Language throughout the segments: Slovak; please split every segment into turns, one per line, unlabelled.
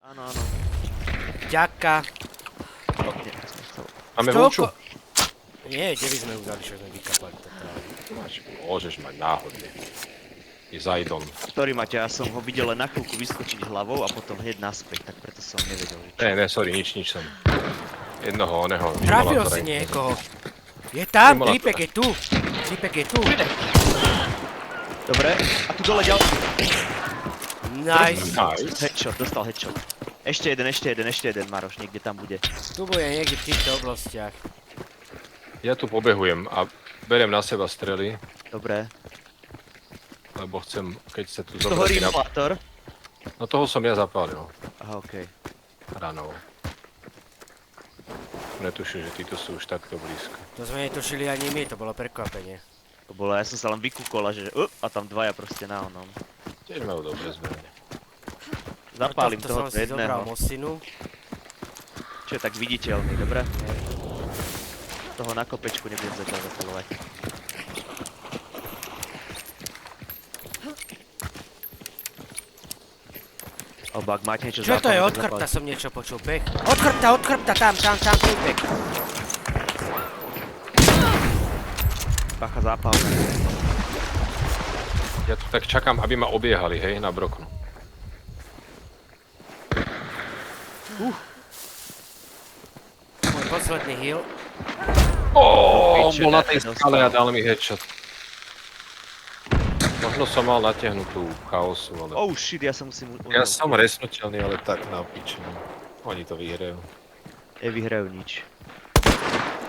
Áno, áno.
Ďaká.
Máme vlču?
Nie, kde by sme ju dali, čo sme vykapali to práve.
Môžeš mať náhodne. Je Zajdon.
Ktorý máte, ja som ho videl len na chvíľku vyskočiť hlavou a potom hneď naspäť, tak preto som nevedel, že čo.
Ne, sorry, nič som. Jednoho oného.
Trafil si niekoho. Je tam, Tripek je tu. Tripek je tu.
Dobre, a tu dole ďalší.
Nice.
Headshot, dostal headshot. Ešte jeden, Maroš, niekde tam bude.
Tu bude niekde v týchto oblastiach.
Ja tu pobehujem a beriem na seba strely,
Dobre.
lebo chcem, keď sa tu
To horí
zobrať na...
imulátor.
No toho som ja zapálil.
Aha, okej.
Ranou. Netuším, že títo sú už takto blízko.
To sme netušili ani my, to bolo prekvapenie.
To bolo, ja som sa len vykúkol a že a tam dvaja proste na onom.
Tiež majú dobré zbrane.
Zapálim
To
toho
som si zobral
jedného,
Mosinu.
čo je tak viditeľný, dobre? Toho na kopečku nebudem zatiaľ zapalovať. Alebo ak máte niečo
Čo to je?
zápalné,
Od
tak
chrbta
zapálte.
som niečo počul. Beh. Od chrbta, tam, Tripek.
Bacha zápalné.
Ja tu tak čakám, aby ma obiehali, hej, na broknu.
Môj posledný heal.
Bol na tej
Dostal.
skale a dal mi headshot. Možno som mal natiahnutú chaosu, ale...
Oh shit, ja sa musím...
Ja som resnutelný, ale tak na piči. Oni to vyhrajú.
Nevyhrajú nič.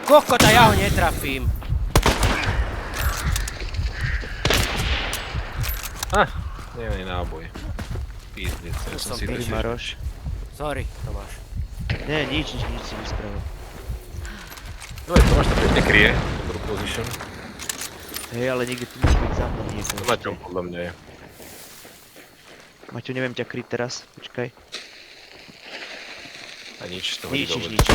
Kokota, ja ho netrafím.
Nemaj náboj. Pízdec, ja som
som
si
Sorry,
prišiel.
Maroš.
Sorry, Tomáš.
Nie, nič si nespravil.
No je, Tomáš to pekne kryje, dobrú position.
Hej, ale niekde tu musí byť za mnou niekto.
To Maťom podľa mňa je.
Maťo, neviem ťa kryť teraz, počkaj.
A nič, to hodí
Nič,
do
nič,
vody.
nič.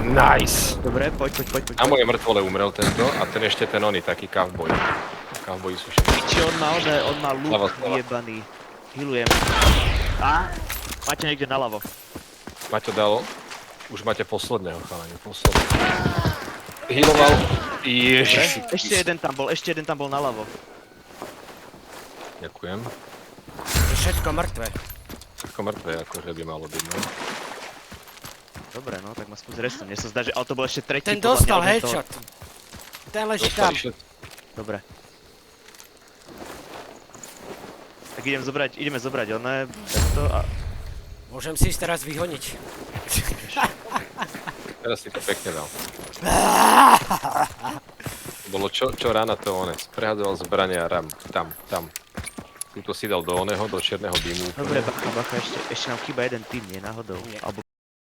Nice!
Dobre, poď.
Na moje mŕtvole umrel tento a ten ešte ten oný, taký cowboy. Cowboyi sú všetci.
Piči, on má luk
Zľava.
vyjebaný. Healujem. Máte niekde naľavo.
Maťo dal, už máte posledného chalani, posledného. Healoval, ježiši.
Ešte jeden tam bol naľavo.
Ďakujem.
Je všetko mŕtve.
Ako mŕtve, akože by malo byť, no.
Dobre, no, tak ma skús resnúť. Mne sa zdá, že ale to bol ešte tretí.
Ten
podľa mňa,
dostal
od toho-
headshot. Ten leží tam.
Dostali všetci.
Dobre. Tak ideme zobrať oné, takto a...
No.
Môžem si ísť teraz vyhoniť.
Teraz si to pekne dal. To bolo čo rána to one. Prehádzoval zbrania a ram. Tam. Tuto si dal do oného, do čierneho dymu.
Dobre, bacha, ešte nám chýba jeden tým, nie náhodou.
Nie.
Alebo